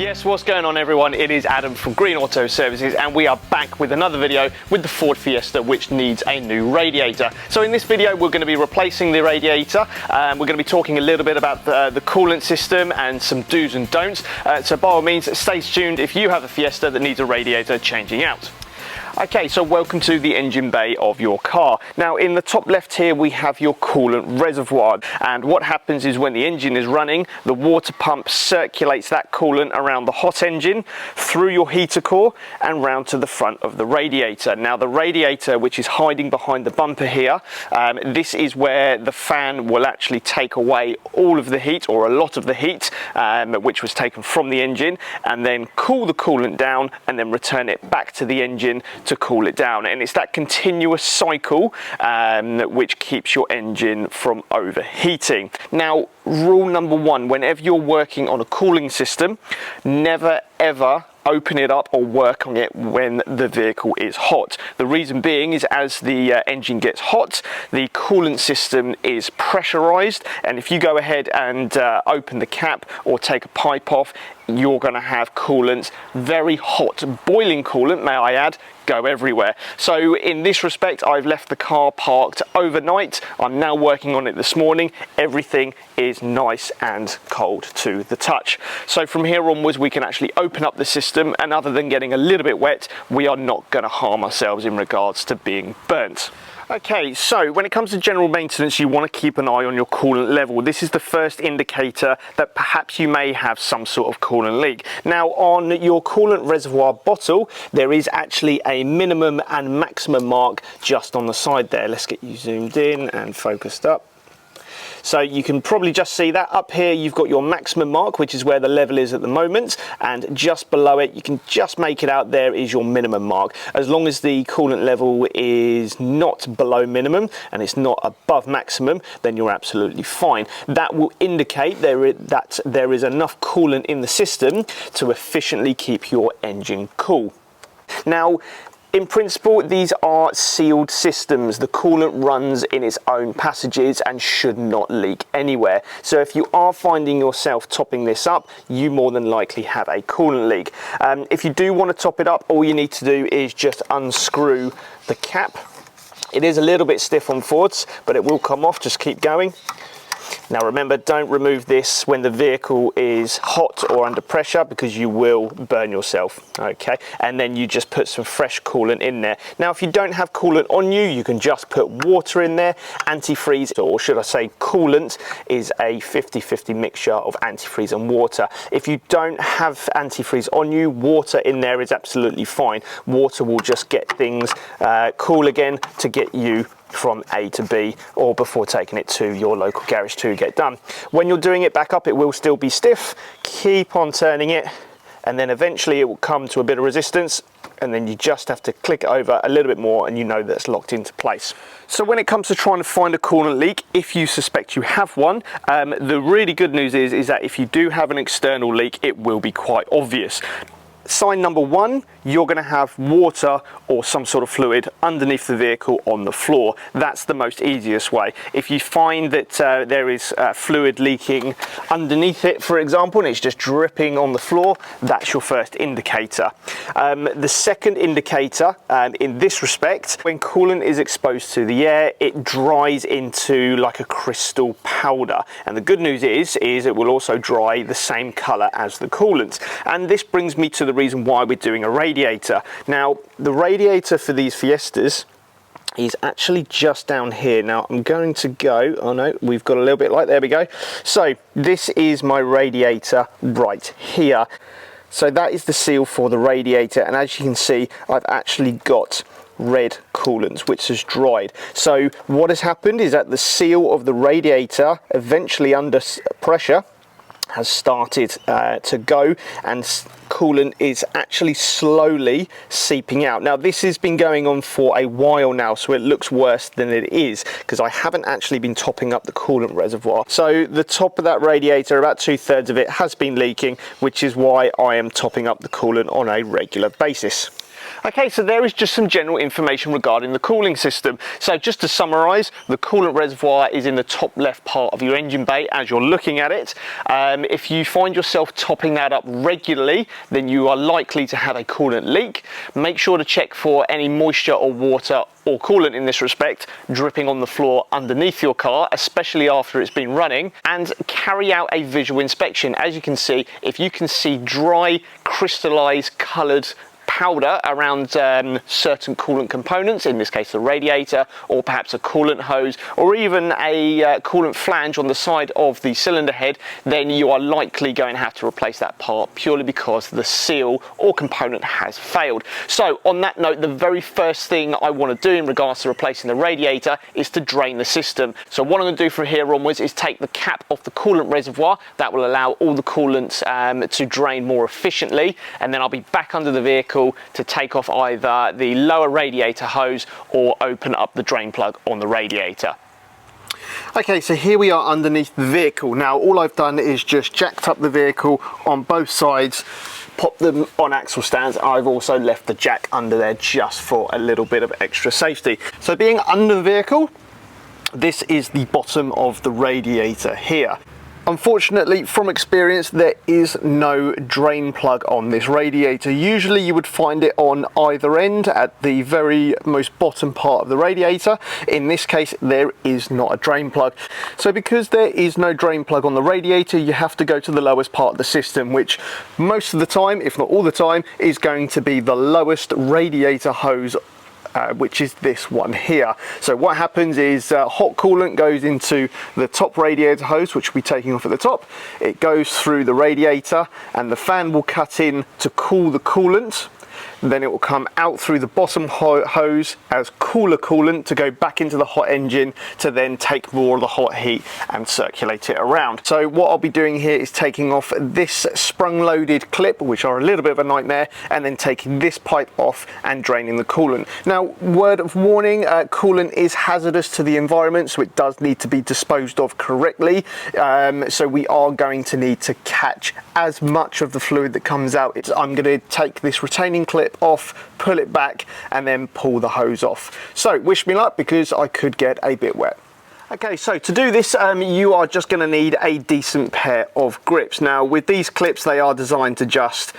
Yes, what's going on everyone? It is Adam from Green Auto Services and we are back with another video with the Ford Fiesta which needs a new radiator. So in this video we're going to be replacing the radiator. We're going to be talking a little bit about the coolant system and some do's and don'ts. So by all means stay tuned if you have a Fiesta that needs a radiator changing out. Okay, so welcome to the engine bay of your car. Now in the top left here we have your coolant reservoir, and what happens is when the engine is running, the water pump circulates that coolant around the hot engine, through your heater core and round to the front of the radiator. Now the radiator, which is hiding behind the bumper here, this is where the fan will actually take away all of the heat or a lot of the heat which was taken from the engine, and then cool the coolant down and then return it back to the engine to cool it down. And it's that continuous cycle which keeps your engine from overheating. Now rule number one, whenever you're working on a cooling system, never ever open it up or work on it when the vehicle is hot. The reason being is as the engine gets hot, the coolant system is pressurized, and if you go ahead and open the cap or take a pipe off, you're going to have coolant, very hot, boiling coolant, may I add, go everywhere. So in this respect, I've left the car parked overnight. I'm now working on it this morning. Everything is nice and cold to the touch. So from here onwards, we can actually open up the system, and other than getting a little bit wet, we are not going to harm ourselves in regards to being burnt. Okay, so when it comes to general maintenance, you want to keep an eye on your coolant level. This is the first indicator that perhaps you may have some sort of coolant leak. Now on your coolant reservoir bottle, there is actually a minimum and maximum mark just on the side there. Let's get you zoomed in and focused up. So you can probably just see that up here you've got your maximum mark, which is where the level is at the moment, and just below it you can just make it out there is your minimum mark. As long as the coolant level is not below minimum and it's not above maximum, then you're absolutely fine. That will indicate that there is enough coolant in the system to efficiently keep your engine cool. Now in principle, these are sealed systems. The coolant runs in its own passages and should not leak anywhere. So if you are finding yourself topping this up, you more than likely have a coolant leak. If you do want to top it up, all you need to do is just unscrew the cap. It is a little bit stiff on Fords, but it will come off. Just keep going. Now remember, don't remove this when the vehicle is hot or under pressure because you will burn yourself, okay? And then you just put some fresh coolant in there. Now if you don't have coolant on you, you can just put water in there. Antifreeze, or should I say coolant, is a 50-50 mixture of antifreeze and water. If you don't have antifreeze on you, water in there is absolutely fine. Water will just get things cool again to get you from A to B, or before taking it to your local garage to get done. When you're doing it back up, it will still be stiff. Keep on turning it, and then eventually it will come to a bit of resistance, and then you just have to click it over a little bit more and you know that's locked into place. So when it comes to trying to find a coolant leak, if you suspect you have one, the really good news is that if you do have an external leak, it will be quite obvious. Sign number one, you're going to have water or some sort of fluid underneath the vehicle on the floor. That's the most easiest way. If you find that there is fluid leaking underneath it, for example, and it's just dripping on the floor, that's your first indicator. The second indicator in this respect, when coolant is exposed to the air, it dries into like a crystal powder. And the good news is it will also dry the same color as the coolant. And this brings me to the reason why we're doing a radiator. Now the radiator for these Fiestas is actually just down here. Now I'm going to go, oh no, we've got a little bit light, there we go. So this is my radiator right here. So that is the seal for the radiator, and as you can see I've actually got red coolant which has dried. So what has happened is that the seal of the radiator, eventually under pressure, has started to go, and coolant is actually slowly seeping out. Now this has been going on for a while now, so it looks worse than it is because I haven't actually been topping up the coolant reservoir. So the top of that radiator, about 2/3 of it has been leaking, which is why I am topping up the coolant on a regular basis. Okay, so there is just some general information regarding the cooling system. So just to summarise, the coolant reservoir is in the top left part of your engine bay as you're looking at it. If you find yourself topping that up regularly, then you are likely to have a coolant leak. Make sure to check for any moisture or water or coolant in this respect dripping on the floor underneath your car, especially after it's been running, and carry out a visual inspection. As you can see, if you can see dry, crystallized, coloured powder around certain coolant components, in this case the radiator, or perhaps a coolant hose, or even a coolant flange on the side of the cylinder head, then you are likely going to have to replace that part purely because the seal or component has failed. So on that note, the very first thing I want to do in regards to replacing the radiator is to drain the system. So what I'm going to do from here onwards is take the cap off the coolant reservoir. That will allow all the coolant to drain more efficiently, and then I'll be back under the vehicle to take off either the lower radiator hose or open up the drain plug on the radiator. Okay, so here we are underneath the vehicle. Now all I've done is just jacked up the vehicle on both sides, popped them on axle stands. I've also left the jack under there just for a little bit of extra safety. So being under the vehicle, this is the bottom of the radiator here. Unfortunately, from experience, there is no drain plug on this radiator. Usually you would find it on either end at the very most bottom part of the radiator. In this case, there is not a drain plug. So because there is no drain plug on the radiator, you have to go to the lowest part of the system, which most of the time, if not all the time, is going to be the lowest radiator hose, which is this one here. So what happens is hot coolant goes into the top radiator hose, which will be taking off at the top. It goes through the radiator and the fan will cut in to cool the coolant. Then it will come out through the bottom hose as cooler coolant to go back into the hot engine to then take more of the hot heat and circulate it around. So what I'll be doing here is taking off this sprung loaded clip, which are a little bit of a nightmare, and then taking this pipe off and draining the coolant. Now, word of warning, coolant is hazardous to the environment, so it does need to be disposed of correctly. So we are going to need to catch as much of the fluid that comes out. I'm going to take this retaining clip off, pull it back, and then pull the hose off. So wish me luck, because I could get a bit wet. Okay, so to do this, you are just going to need a decent pair of grips. Now with these clips, they are designed to just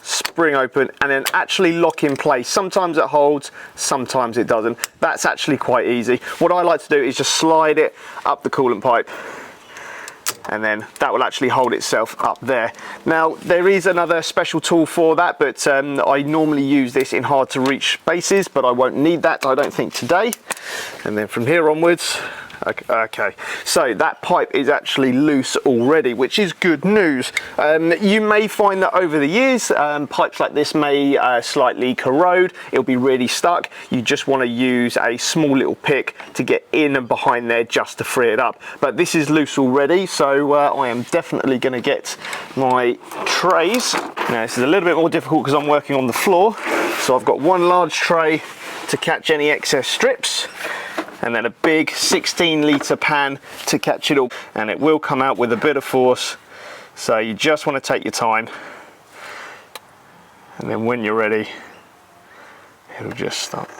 spring open and then actually lock in place. Sometimes it holds, sometimes it doesn't. That's actually quite easy. What I like to do is just slide it up the coolant pipe, and then that will actually hold itself up there. Now there is another special tool for that, but I normally use this in hard to reach spaces, but I won't need that, I don't think, today. And then from here onwards, okay, so that pipe is actually loose already, which is good news. You may find that over the years, pipes like this may slightly corrode. It'll be really stuck. You just want to use a small little pick to get in and behind there just to free it up. But this is loose already, so I am definitely going to get my trays. Now this is a little bit more difficult because I'm working on the floor. So I've got one large tray to catch any excess strips, and then a big 16-litre pan to catch it all, and it will come out with a bit of force, so you just want to take your time, and then when you're ready, it'll just stop.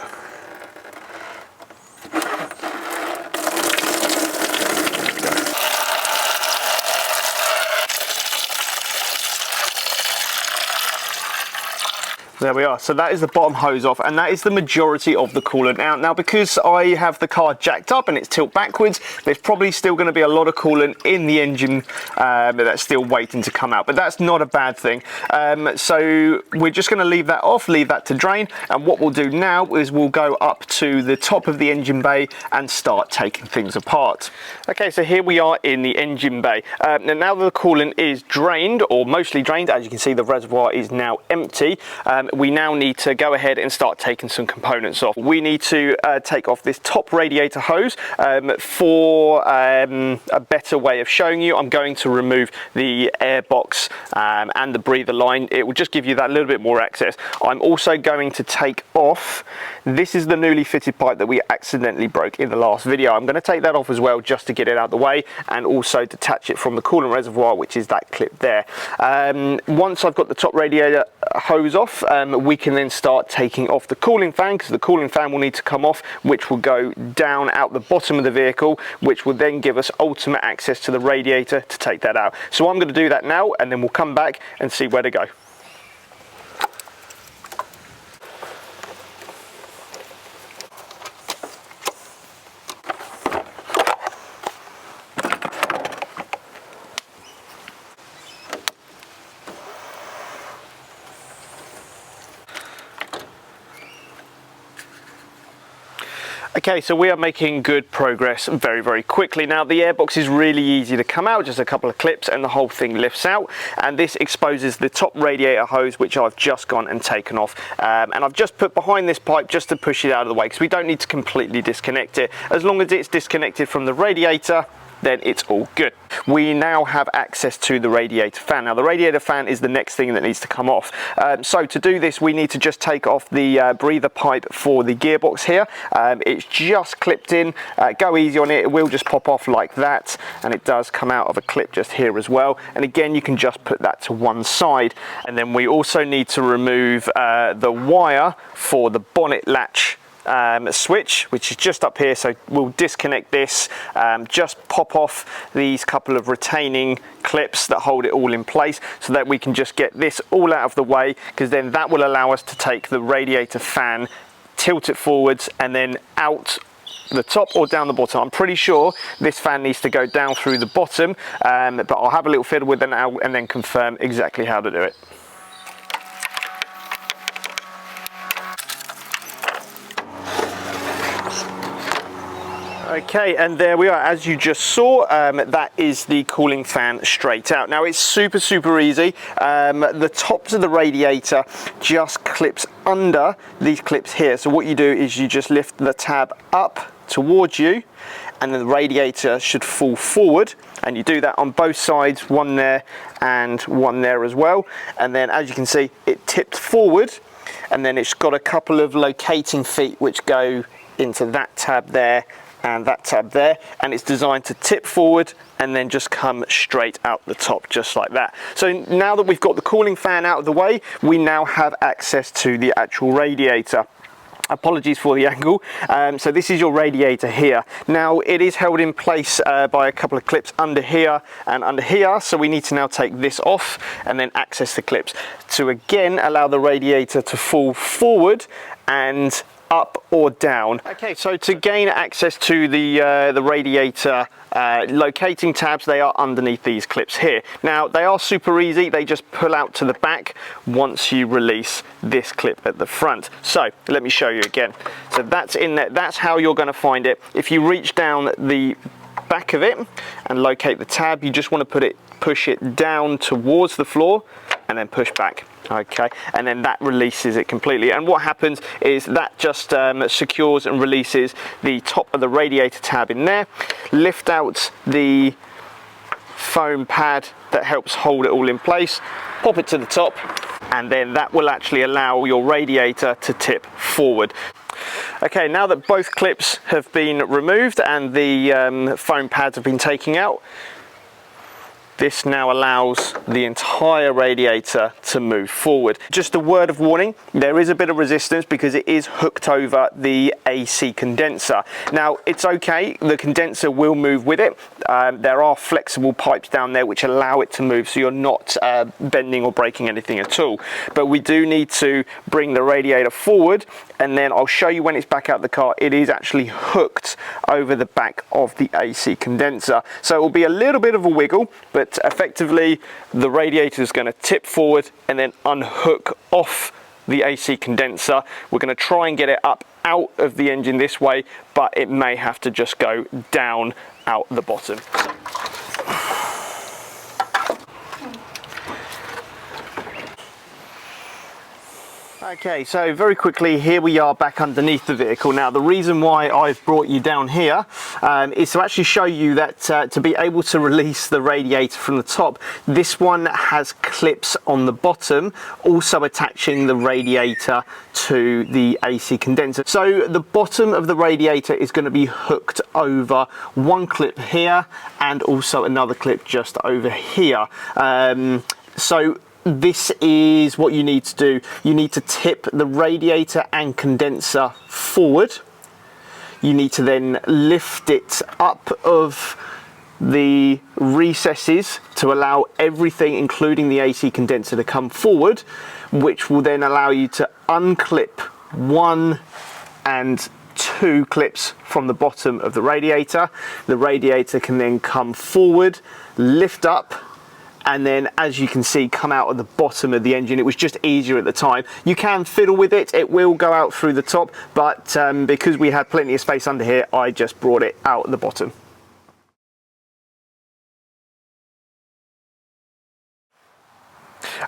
There we are. So that is the bottom hose off, and that is the majority of the coolant out. Now because I have the car jacked up and it's tilt backwards, there's probably still going to be a lot of coolant in the engine that's still waiting to come out, but that's not a bad thing. So we're just going to leave that off, leave that to drain, and what we'll do now is we'll go up to the top of the engine bay and start taking things apart. Okay, so here we are in the engine bay. Now the coolant is drained, or mostly drained. As you can see, the reservoir is now empty. we now need to go ahead and start taking some components off. We need to take off this top radiator hose. For a better way of showing you, I'm going to remove the air box and the breather line. It will just give you that little bit more access. I'm also going to take off, this is the newly fitted pipe that we accidentally broke in the last video. I'm going to take that off as well, just to get it out of the way, and also detach it from the coolant reservoir, which is that clip there. Once I've got the top radiator hose off, we can then start taking off the cooling fan, because the cooling fan will need to come off, which will go down out the bottom of the vehicle, which will then give us ultimate access to the radiator to take that out. So I'm going to do that now, and then we'll come back and see where to go. Okay, so we are making good progress very, very quickly. Now, the airbox is really easy to come out, just a couple of clips and the whole thing lifts out. And this exposes the top radiator hose, which I've just gone and taken off. And I've just put behind this pipe just to push it out of the way, because we don't need to completely disconnect it. As long as it's disconnected from the radiator, then it's all good. We now have access to the radiator fan. Now, the radiator fan is the next thing that needs to come off. So to do this, we need to just take off the breather pipe for the gearbox here. It's just clipped in. Go easy on it. It will just pop off like that, and it does come out of a clip just here as well. And again, you can just put that to one side. And then we also need to remove the wire for the bonnet latch switch, which is just up here. So we'll disconnect this, just pop off these couple of retaining clips that hold it all in place, so that we can just get this all out of the way, because then that will allow us to take the radiator fan, tilt it forwards, and then out the top or down the bottom. I'm pretty sure this fan needs to go down through the bottom, but I'll have a little fiddle with it now and then confirm exactly how to do it. Okay, and there we are. As you just saw, that is the cooling fan straight out. Now, it's super, super easy. The tops of the radiator just clips under these clips here. So what you do is you just lift the tab up towards you, and then the radiator should fall forward. And you do that on both sides, one there and one there as well. And then, as you can see, it tips forward, and then it's got a couple of locating feet which go into that tab there and that tab there, and it's designed to tip forward and then just come straight out the top, just like that. So now that we've got the cooling fan out of the way, we now have access to the actual radiator. Apologies for the angle. So this is your radiator here. Now, it is held in place by a couple of clips under here and under here, so we need to now take this off and then access the clips to again allow the radiator to fall forward and up or down. Okay, so to gain access to the radiator locating tabs, they are underneath these clips here. Now, they are super easy. They just pull out to the back once you release this clip at the front. So let me show you again. So that's in there. That's how you're going to find it. If you reach down the back of it and locate the tab, you just want to push it down towards the floor and then push back. Okay, and then that releases it completely. And what happens is that just secures and releases the top of the radiator tab in there. Lift out the foam pad that helps hold it all in place, pop it to the top, and then that will actually allow your radiator to tip forward. Okay, now that both clips have been removed and the foam pads have been taken out, this now allows the entire radiator to move forward. Just a word of warning, there is a bit of resistance because it is hooked over the AC condenser. Now, it's okay, the condenser will move with it. There are flexible pipes down there which allow it to move, so you're not bending or breaking anything at all. But we do need to bring the radiator forward, and then I'll show you when it's back out the car, it is actually hooked over the back of the AC condenser. So it will be a little bit of a wiggle, but effectively the radiator is going to tip forward and then unhook off the AC condenser. We're going to try and get it up out of the engine this way, but it may have to just go down out the bottom. Okay, so very quickly, here we are back underneath the vehicle. Now, the reason why I've brought you down here is to actually show you that to be able to release the radiator from the top, this one has clips on the bottom, also attaching the radiator to the AC condenser. So the bottom of the radiator is going to be hooked over one clip here and also another clip just over here. So this is what you need to do. You need to tip the radiator and condenser forward. You need to then lift it up of the recesses to allow everything, including the AC condenser, to come forward, which will then allow you to unclip one and two clips from the bottom of the radiator. The radiator can then come forward, lift up, and then, as you can see, come out at the bottom of the engine. It was just easier at the time. You can fiddle with it, it will go out through the top, but because we had plenty of space under here, I just brought it out at the bottom.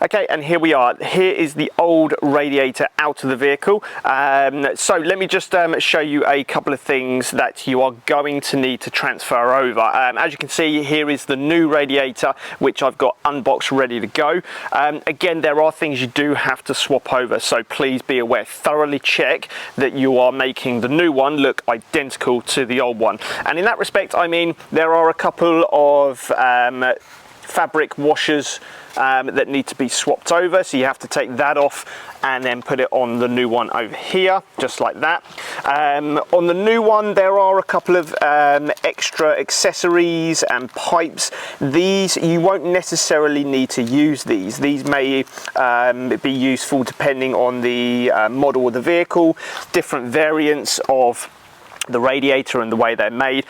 Okay, and here we are. Here is the old radiator out of the vehicle. So let me just show you a couple of things that you are going to need to transfer over. As you can see, here is the new radiator, which I've got unboxed, ready to go. Again, there are things you do have to swap over, so please be aware. Thoroughly check that you are making the new one look identical to the old one. And in that respect, I mean, there are a couple of fabric washers that need to be swapped over, so you have to take that off and then put it on the new one over here, just like that. On the new one, there are a couple of extra accessories and pipes. These, you won't necessarily need to use these. These may be useful depending on the model of the vehicle, different variants of the radiator and the way they're made.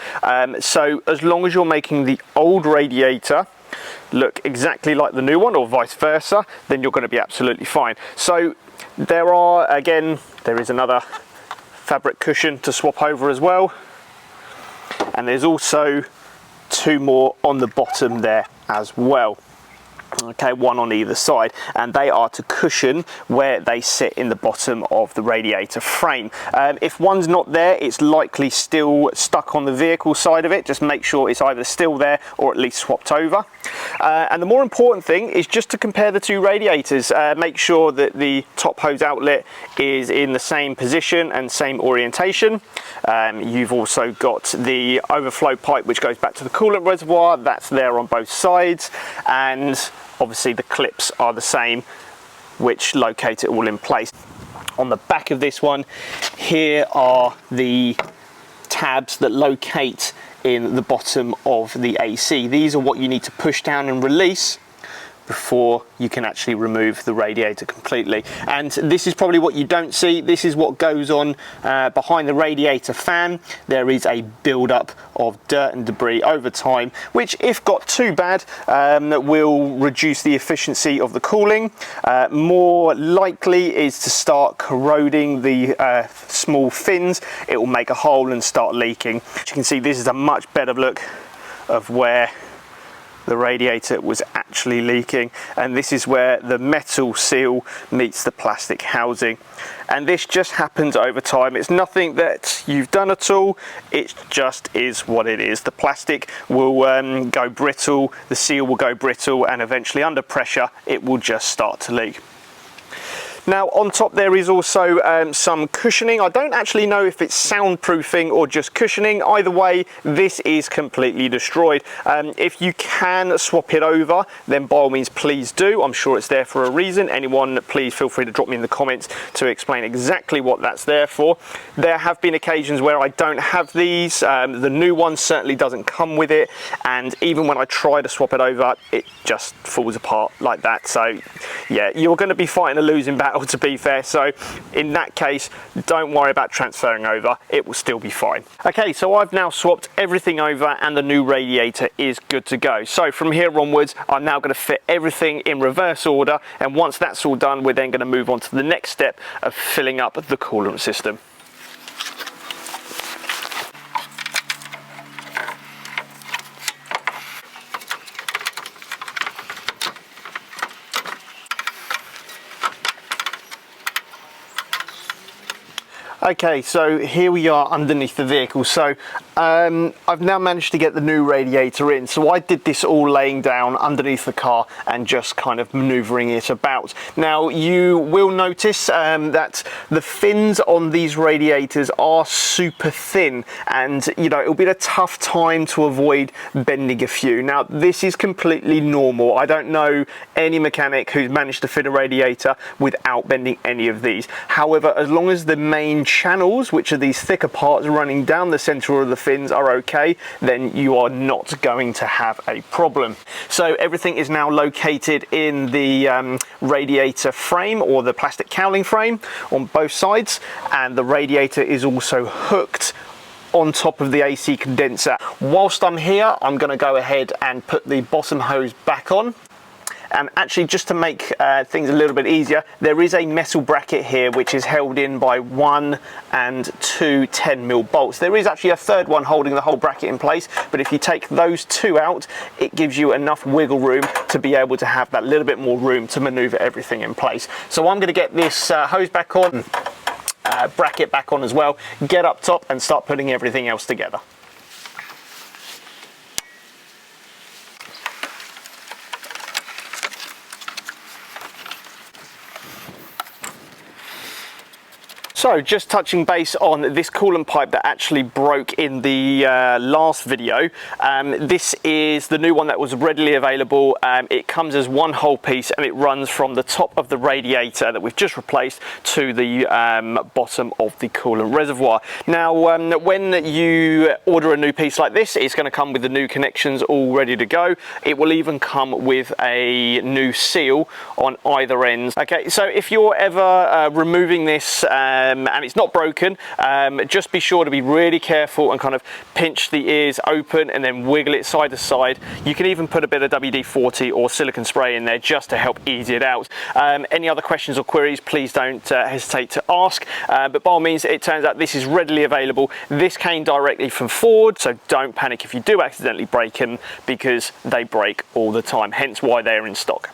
So as long as you're making the old radiator look exactly like the new one, or vice versa, then you're going to be absolutely fine. So there are, again, there is another fabric cushion to swap over as well, and there's also two more on the bottom there as well. Okay, one on either side, and they are to cushion where they sit in the bottom of the radiator frame. If one's not there, it's likely still stuck on the vehicle side of it. Just make sure it's either still there or at least swapped over. And the more important thing is just to compare the two radiators. Make sure that the top hose outlet is in the same position and same orientation. You've also got the overflow pipe which goes back to the coolant reservoir. That's there on both sides, and obviously the clips are the same, which locate it all in place. On the back of this one, here are the tabs that locate in the bottom of the AC. These are what you need to push down and release before you can actually remove the radiator completely. And this is probably what you don't see. This is what goes on behind the radiator fan. There is a build-up of dirt and debris over time, which, if got too bad, will reduce the efficiency of the cooling. More likely is to start corroding the small fins. It will make a hole and start leaking. As you can see, this is a much better look of where the radiator was actually leaking, and this is where the metal seal meets the plastic housing. And this just happens over time. It's nothing that you've done at all, it just is what it is. The plastic will go brittle, the seal will go brittle, and eventually under pressure it will just start to leak. Now on top there is also some cushioning. I don't actually know if it's soundproofing or just cushioning. Either way, this is completely destroyed. If you can swap it over, then by all means please do. I'm sure it's there for a reason. Anyone, please feel free to drop me in the comments to explain exactly what that's there for. There have been occasions where I don't have these. The new one certainly doesn't come with it, and even when I try to swap it over, it just falls apart like that. So yeah, you're going to be fighting a losing battle, to be fair. So in that case, don't worry about transferring over, it will still be fine. Okay, so I've now swapped everything over and the new radiator is good to go. So from here onwards, I'm now going to fit everything in reverse order, and once that's all done, we're then going to move on to the next step of filling up the coolant system. Okay, so here we are underneath the vehicle. So I've now managed to get the new radiator in. So I did this all laying down underneath the car and just kind of maneuvering it about. Now you will notice that the fins on these radiators are super thin, and you know, it'll be a tough time to avoid bending a few. Now this is completely normal. I don't know any mechanic who's managed to fit a radiator without bending any of these. However, as long as the main channels, which are these thicker parts running down the center of the fins, are okay, then you are not going to have a problem. So everything is now located in the radiator frame, or the plastic cowling frame, on both sides, and the radiator is also hooked on top of the AC condenser. Whilst I'm here, I'm going to go ahead and put the bottom hose back on. And actually, just to make things a little bit easier, there is a metal bracket here which is held in by 1 and 2 10mm bolts. There is actually a third one holding the whole bracket in place, but if you take those two out, it gives you enough wiggle room to be able to have that little bit more room to maneuver everything in place. So I'm going to get this hose back on, bracket back on as well, get up top and start putting everything else together. So just touching base on this coolant pipe that actually broke in the last video. This is the new one that was readily available. It comes as one whole piece, and it runs from the top of the radiator that we've just replaced to the bottom of the coolant reservoir. Now when you order a new piece like this, it's going to come with the new connections all ready to go. It will even come with a new seal on either end. Okay, so if you're ever removing this and it's not broken, just be sure to be really careful and kind of pinch the ears open and then wiggle it side to side. You can even put a bit of WD-40 or silicone spray in there just to help ease it out. Any other questions or queries, please don't hesitate to ask, but by all means, it turns out this is readily available. This came directly from Ford, so don't panic if you do accidentally break them, because they break all the time, hence why they're in stock.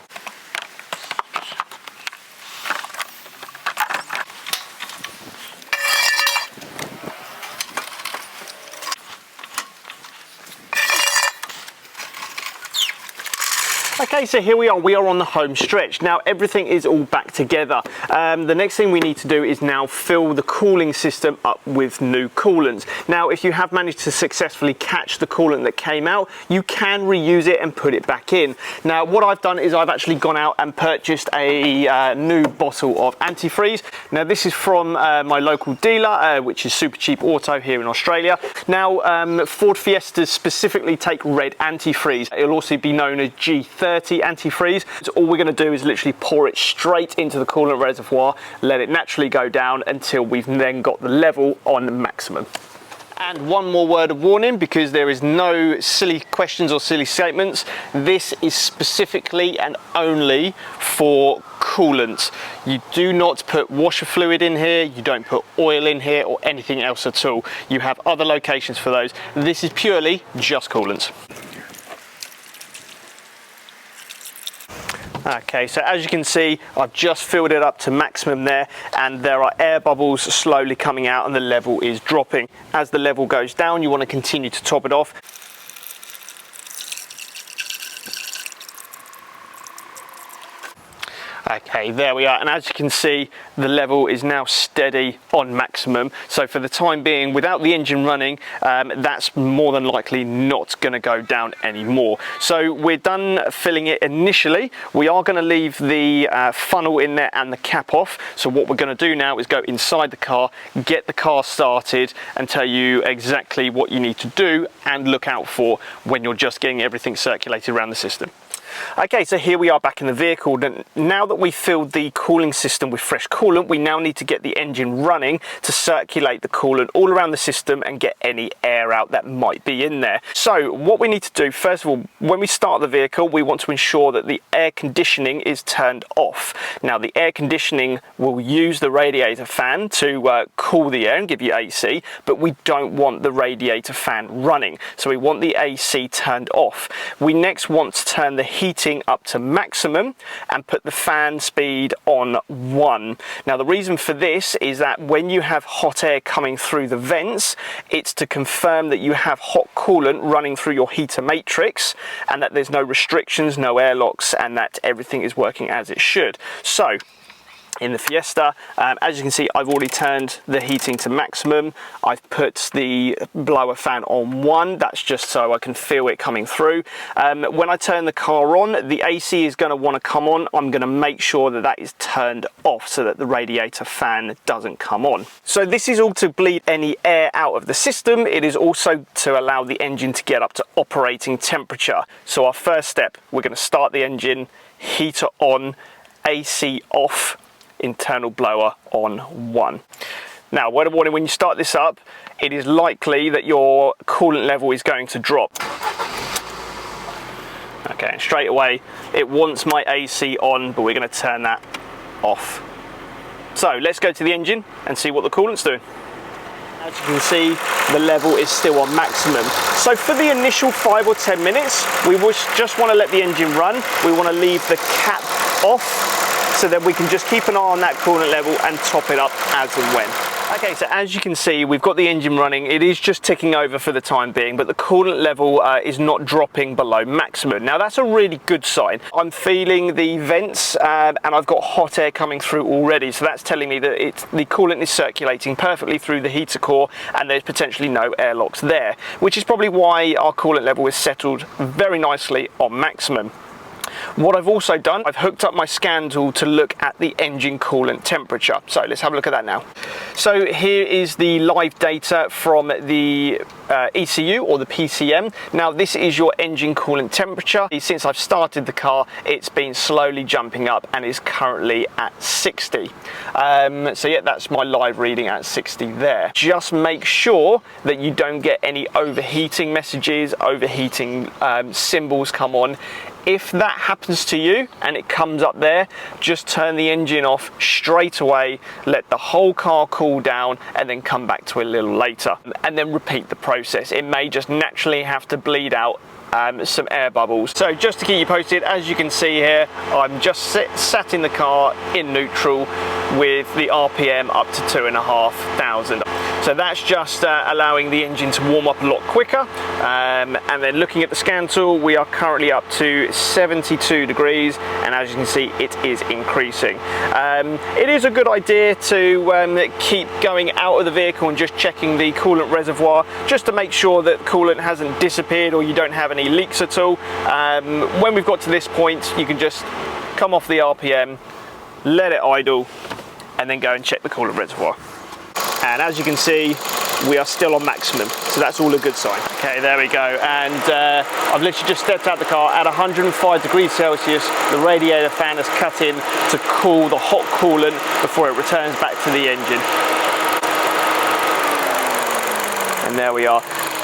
Okay, so here we are on the home stretch. Now everything is all back together. The next thing we need to do is now fill the cooling system up with new coolants. Now if you have managed to successfully catch the coolant that came out, you can reuse it and put it back in. Now what I've done is I've actually gone out and purchased a new bottle of antifreeze. Now this is from my local dealer, which is Super Cheap Auto here in Australia. Now Ford Fiestas specifically take red antifreeze. It'll also be known as G30 antifreeze. So all we're going to do is literally pour it straight into the coolant reservoir, let it naturally go down until we've then got the level on maximum. And one more word of warning, because there is no silly questions or silly statements. This is specifically and only for coolant. You do not put washer fluid in here, you don't put oil in here or anything else at all. You have other locations for those. This is purely just coolant. Okay, so as you can see, I've just filled it up to maximum there, and there are air bubbles slowly coming out and the level is dropping. As the level goes down, you want to continue to top it off. Okay, there we are, and as you can see, the level is now steady on maximum. So for the time being, without the engine running, that's more than likely not going to go down anymore. So we're done filling it initially. We are going to leave the funnel in there and the cap off. So what we're going to do now is go inside the car, get the car started, and tell you exactly what you need to do and look out for when you're just getting everything circulated around the system. Okay, so here we are back in the vehicle. Now that we've filled the cooling system with fresh coolant, we now need to get the engine running to circulate the coolant all around the system and get any air out that might be in there. So what we need to do, first of all, when we start the vehicle, we want to ensure that the air conditioning is turned off. Now the air conditioning will use the radiator fan to cool the air and give you AC, but we don't want the radiator fan running. So we want the AC turned off. We next want to turn the heating up to maximum and put the fan speed on 1. Now the reason for this is that when you have hot air coming through the vents, it's to confirm that you have hot coolant running through your heater matrix and that there's no restrictions, no airlocks, and that everything is working as it should. So in the Fiesta, as you can see, I've already turned the heating to maximum. I've put the blower fan on 1. That's just so I can feel it coming through. When I turn the car on, the AC is going to want to come on. I'm going to make sure that that is turned off so that the radiator fan doesn't come on. So this is all to bleed any air out of the system. It is also to allow the engine to get up to operating temperature. So our first step, we're going to start the engine, heater on, AC off, internal blower on 1. Now, word of warning, when you start this up, it is likely that your coolant level is going to drop. Okay, and straight away, it wants my AC on, but we're going to turn that off. So let's go to the engine and see what the coolant's doing. As you can see, the level is still on maximum. So for the initial 5 or 10 minutes, we just want to let the engine run. We want to leave the cap off, so that we can just keep an eye on that coolant level and top it up as and when. Okay, so as you can see, we've got the engine running. It is just ticking over for the time being, but the coolant level is not dropping below maximum. Now that's a really good sign. I'm feeling the vents and I've got hot air coming through already, so that's telling me that the coolant is circulating perfectly through the heater core and there's potentially no airlocks there, which is probably why our coolant level is settled very nicely on maximum. What I've also done, I've hooked up my scan tool to look at the engine coolant temperature. So let's have a look at that now. So here is the live data from the ECU or the PCM. Now this is your engine coolant temperature. Since I've started the car, it's been slowly jumping up and is currently at 60. So yeah, that's my live reading at 60 there. Just make sure that you don't get any overheating messages, overheating symbols come on. If that happens to you and it comes up there, just turn the engine off straight away, let the whole car cool down and then come back to it a little later and then repeat the process. It may just naturally have to bleed out some air bubbles. So just to keep you posted, as you can see here, I'm just sat in the car in neutral with the RPM up to 2,500. So that's just allowing the engine to warm up a lot quicker. And then looking at the scan tool, we are currently up to 72 degrees, and as you can see, it is increasing. It is a good idea to keep going out of the vehicle and just checking the coolant reservoir, just to make sure that coolant hasn't disappeared or you don't have any leaks at all. When we've got to this point, you can just come off the RPM, let it idle, and then go and check the coolant reservoir. And as you can see, we are still on maximum, so that's all a good sign. Okay, there we go, and I've literally just stepped out the car at 105 degrees Celsius. The radiator fan has cut in to cool the hot coolant before it returns back to the engine. And there we are.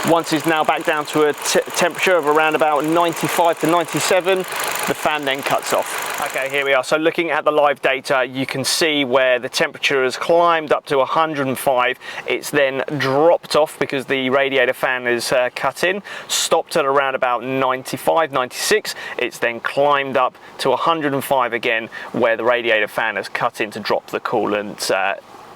Once it's now back down to a temperature of around about 95 to 97, the fan then cuts off. Okay, here we are. So looking at the live data, you can see where the temperature has climbed up to 105. It's then dropped off because the radiator fan is cut in, stopped at around about 95, 96. It's then climbed up to 105 again, where the radiator fan has cut in to drop the coolant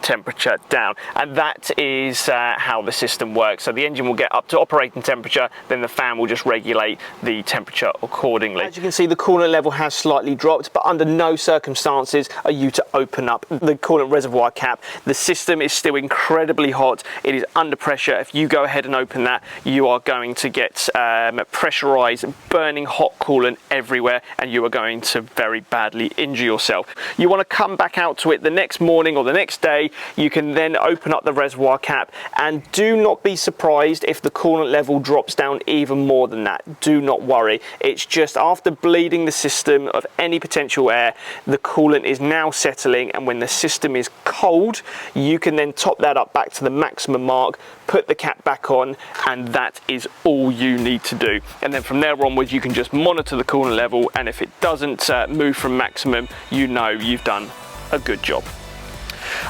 temperature down, and that is how the system works. So the engine will get up to operating temperature, then the fan will just regulate the temperature accordingly. As you can see, the coolant level has slightly dropped, but under no circumstances are you to open up the coolant reservoir cap. The system is still incredibly hot. It is under pressure. If you go ahead and open that, you are going to get pressurized, burning hot coolant everywhere, and you are going to very badly injure yourself. You want to come back out to it the next morning or the next day. You can then open up the reservoir cap, and do not be surprised if the coolant level drops down even more than that. Do not worry. It's just after bleeding the system of any potential air, the coolant is now settling, and when the system is cold, you can then top that up back to the maximum mark, put the cap back on, and that is all you need to do. And then from there onwards, you can just monitor the coolant level, and if it doesn't move from maximum, you know you've done a good job.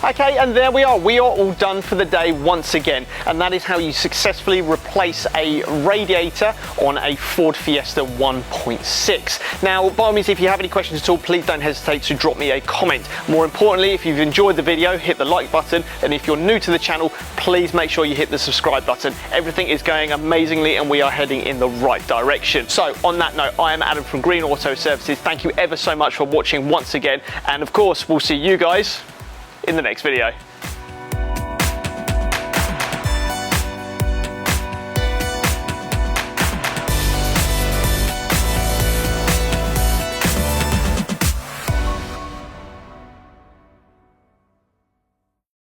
Okay, and there we are all done for the day once again, and that is how you successfully replace a radiator on a Ford Fiesta 1.6. Now, by all means, if you have any questions at all, please don't hesitate to drop me a comment. More importantly, if you've enjoyed the video, hit the like button, and if you're new to the channel, please make sure you hit the subscribe button. Everything is going amazingly and we are heading in the right direction. So on that note, I am Adam from Green Auto Services. Thank you ever so much for watching once again, and of course we'll see you guys in the next video.